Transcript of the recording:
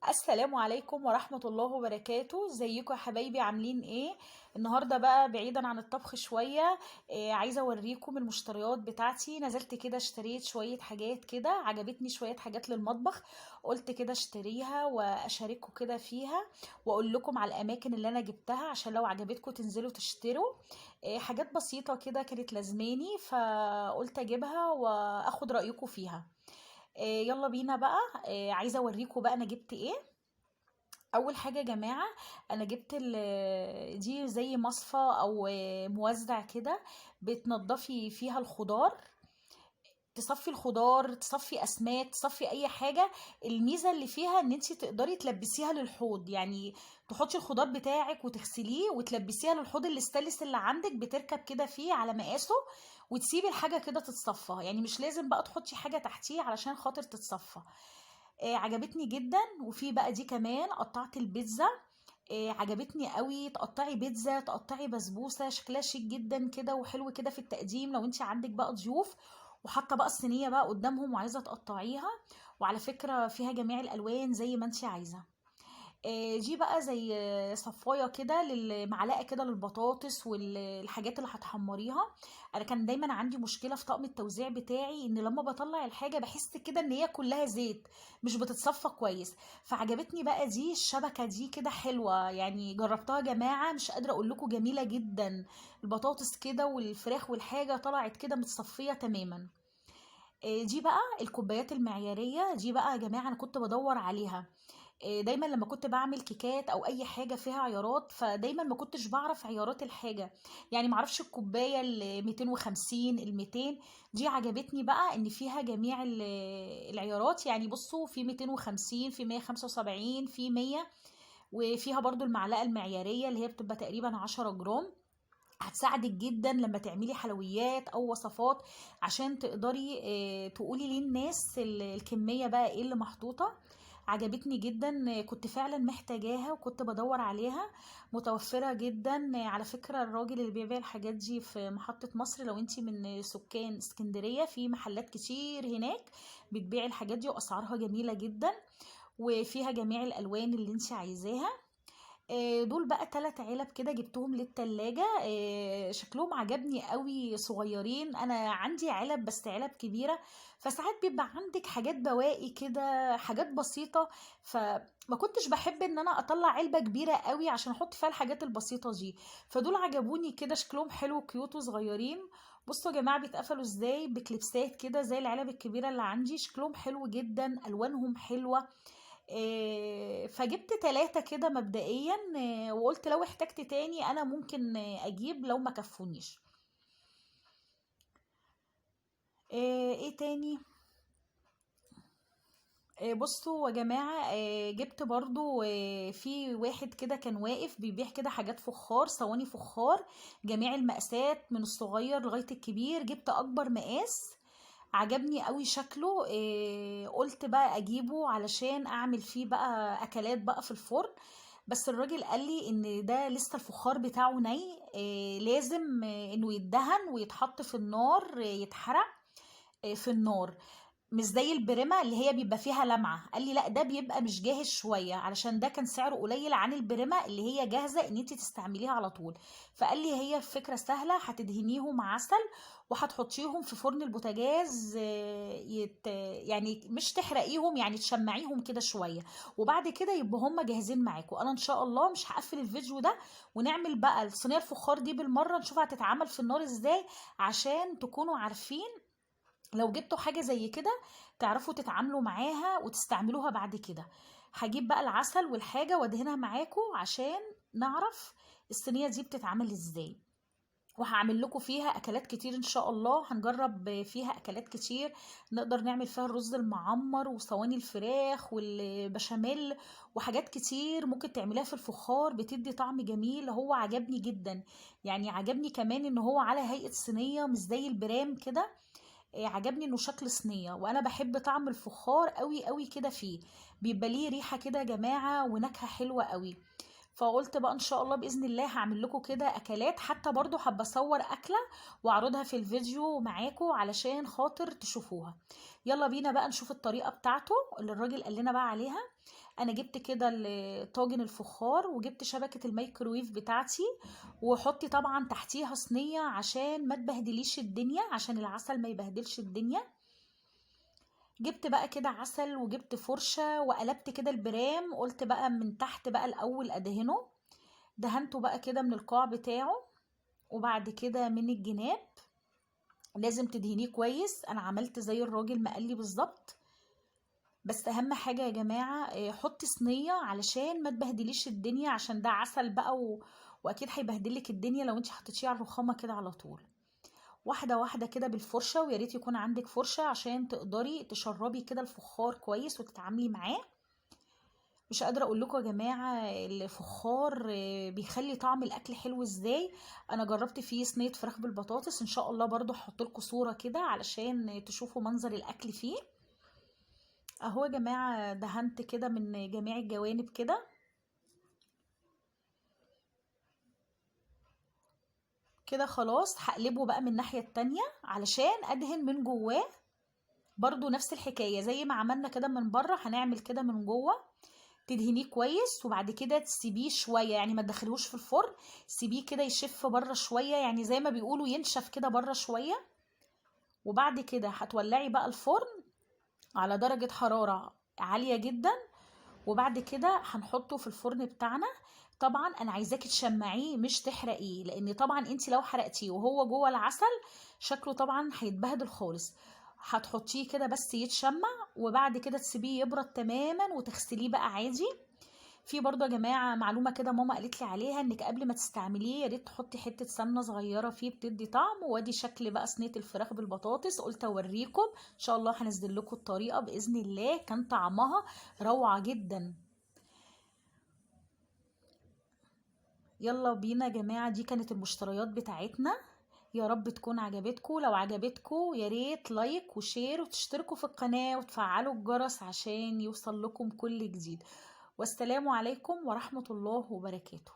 السلام عليكم ورحمة الله وبركاته. ازيكم يا حبايبي؟ عاملين ايه؟ النهاردة بقى بعيدا عن الطبخ شوية. عايزة اوريكم المشتريات بتاعتي. نزلت كده اشتريت شوية حاجات كده، عجبتني شوية حاجات للمطبخ، قلت كده اشتريها واشارككم كده فيها، واقول لكم على الاماكن اللي انا جبتها عشان لو عجبتكم تنزلوا تشتروا. حاجات بسيطة كده كانت لازماني، فقلت اجيبها واخد رأيكم فيها. يلا بينا بقى. عايزه اوريكم بقى انا جبت ايه. اول حاجه يا جماعه، انا جبت دي زي مصفى او موزع كده، بتنضفي فيها الخضار، تصفي الخضار، تصفي اسماك، تصفي اي حاجه. الميزه اللي فيها ان انت تقدري تلبسيها للحوض، يعني تحطي الخضار بتاعك وتغسليه وتلبسيها للحوض الاستانلس اللي عندك، بتركب كده فيه على مقاسه، وتسيبي الحاجه كده تتصفى، يعني مش لازم بقى تحطي حاجه تحتيه علشان خاطر تتصفى. عجبتني جدا. وفي بقى دي كمان قطعت البيتزا. عجبتني قوي. تقطعي بيتزا، تقطعي بسبوسه، شكلها شيك جدا كده وحلو كده في التقديم لو انت عندك بقى ضيوف، وحاطه بقى الصينيه بقى قدامهم وعايزه تقطعيها. وعلى فكره فيها جميع الالوان زي ما انت عايزه. دي بقى زي صفايه كده معلقه كده للبطاطس والحاجات اللي هتحمريها. انا كان دايما عندي مشكله في طقم التوزيع بتاعي، ان لما بطلع الحاجه بحس كده ان هي كلها زيت، مش بتتصفى كويس. فعجبتني بقى دي الشبكه دي كده حلوه، يعني جربتها يا جماعه، مش قادره اقول لكم جميله جدا. البطاطس كده والفراخ والحاجه طلعت كده متصفيه تماما. دي بقى الكوبايات المعياريه دي بقى يا جماعه، انا كنت بدور عليها. دايما لما كنت بعمل كيكات او اي حاجه فيها عيارات، فدايما ما كنتش بعرف عيارات الحاجه، يعني معرفش الكوبايه ال 250 ال 200. دي عجبتني بقى ان فيها جميع العيارات، يعني بصوا في 250، في 175، في 100. وفيها برضو المعلقه المعياريه اللي هي بتبقى تقريبا 10 جرام. هتساعدك جدا لما تعملي حلويات او وصفات، عشان تقدري تقولي للناس الكمية بقى ايه اللي محطوطة. عجبتني جدا. كنت فعلا محتاجاها وكنت بدور عليها. متوفرة جدا. على فكرة الراجل اللي بيبيع الحاجات دي في محطة مصر، لو انتي من سكان اسكندرية، في محلات كتير هناك بتبيع الحاجات دي واسعارها جميلة جدا، وفيها جميع الالوان اللي انتي عايزاها. دول بقى 3 علب كده جبتهم للتلاجة. شكلهم عجبني قوي، صغيرين. انا عندي علب بس علب كبيرة، فساعات بيبقى عندك حاجات بواقي كده، حاجات بسيطة، فما كنتش بحب ان انا اطلع علبة كبيرة قوي عشان احط فيها الحاجات البسيطة دي. فدول عجبوني كده، شكلهم حلو كيوت وصغيرين. بصوا يا جماعة بيتقفلوا ازاي بكليبسات كده زي العلب الكبيرة اللي عندي. شكلهم حلو جدا، الوانهم حلوة. فجبت 3 كده مبدئيا. وقلت لو احتجت تاني انا ممكن اجيب لو ما كفونيش. ايه تاني؟ بصوا يا جماعة، جبت برضو في واحد كده كان واقف بيبيع كده حاجات فخار، صواني فخار، جميع المقاسات من الصغير لغاية الكبير. جبت اكبر مقاس، عجبني قوي شكله. قلت بقى اجيبه علشان اعمل فيه بقى اكلات بقى في الفرن. بس الراجل قال لي ان ده لسه الفخار بتاعه ني، لازم انه يدهن ويتحط في النار، يتحرق في النار، مش زي البريمة اللي هي بيبقى فيها لمعة. قال لي لا، ده بيبقى مش جاهز شوية، علشان ده كان سعره قليل عن البريمة اللي هي جاهزة ان انت تستعمليها على طول. فقال لي هي فكرة سهلة، هتدهنيهم عسل وهتحطيهم في فرن البوتاجاز، يعني مش تحرقيهم، يعني تشمعيهم كده شوية، وبعد كده يبقوا هم جاهزين معاكم. انا ان شاء الله مش هقفل الفيديو ده ونعمل بقى الصينية الفخار دي بالمرة، نشوف هتتعمل في النار ازاي، عشان تكونوا عارفين لو جبتوا حاجة زي كده تعرفوا تتعاملوا معاها وتستعملوها بعد كده. هجيب بقى العسل والحاجة وادهنها معاكم عشان نعرف الصينية دي بتتعمل ازاي. وهعمل لكم فيها اكلات كتير ان شاء الله، هنجرب فيها اكلات كتير. نقدر نعمل فيها الرز المعمر وصواني الفراخ والبشاميل، وحاجات كتير ممكن تعمليها في الفخار بتدي طعم جميل. هو عجبني جدا، يعني عجبني كمان ان هو على هيئة صينية مش زي البرام كده. عجبني انه شكل صينيه، وانا بحب طعم الفخار قوي قوي كده فيه، بيبقى ليه ريحه كده يا جماعه ونكهه حلوه قوي. فقلت بقى ان شاء الله باذن الله هعمل لكم كده اكلات، حتى برضو حابه اصور اكله واعرضها في الفيديو معاكم علشان خاطر تشوفوها. يلا بينا بقى نشوف الطريقه بتاعته اللي الراجل قال لنا بقى عليها. انا جبت كده طاجن الفخار، وجبت شبكة الميكرويف بتاعتي، وحطي طبعا تحتيها صينية عشان ما تبهدليش الدنيا، عشان العسل ما يبهدلش الدنيا. جبت بقى كده عسل وجبت فرشة وقلبت كده البرام، قلت بقى من تحت بقى الاول ادهنه. دهنته بقى كده من القاع بتاعه، وبعد كده من الجناب لازم تدهنيه كويس. انا عملت زي الراجل ما قال لي بالظبط. بس اهم حاجة يا جماعة حطي صينية علشان ما تبهدليش الدنيا، عشان ده عسل بقى واكيد هيبهدلك الدنيا لو انت حطيتيه على الرخامة كده على طول. واحدة واحدة كده بالفرشة، ويا ريت يكون عندك فرشة عشان تقدري تشربي كده الفخار كويس وتتعاملي معاه. مش قادرة اقول لكم يا جماعة الفخار بيخلي طعم الاكل حلو ازاي. انا جربت فيه صينية فراخ بالبطاطس، ان شاء الله برضو هحط لكم صورة كده علشان تشوفوا منظر الاكل فيه. اهو يا جماعة دهنت كده من جميع الجوانب كده. كده خلاص هقلبه بقى من الناحية التانية علشان ادهن من جواه. برضو نفس الحكاية زي ما عملنا كده من بره، هنعمل كده من جوه. تدهنيه كويس وبعد كده تسيبيه شوية، يعني ما تدخليهوش في الفرن، سيبيه كده يشف بره شوية، يعني زي ما بيقولوا ينشف كده بره شوية. وبعد كده هتولعي بقى الفرن على درجة حرارة عالية جدا، وبعد كده هنحطه في الفرن بتاعنا. طبعا انا عايزاكي تشمعيه مش تحرقيه، لان طبعا انت لو حرقتيه وهو جوه العسل شكله طبعا هيتبهدل خالص. هتحطيه كده بس يتشمع، وبعد كده تسيبيه يبرد تماما وتغسليه بقى عادي. في برضه يا جماعه معلومه كده ماما قالت لي عليها، انك قبل ما تستعمليه يا ريت تحطي حته سمنه صغيره فيه بتدي طعم. وادي شكل بقى صينيه الفراخ بالبطاطس، قلت اوريكم. ان شاء الله هنزل لكم الطريقه باذن الله، كان طعمها روعه جدا. يلا بينا يا جماعة، دي كانت المشتريات بتاعتنا. يا رب تكون عجبتكم. لو عجبتكم يا ريت لايك وشير وتشتركوا في القناة وتفعلوا الجرس عشان يوصل لكم كل جديد. والسلام عليكم ورحمة الله وبركاته.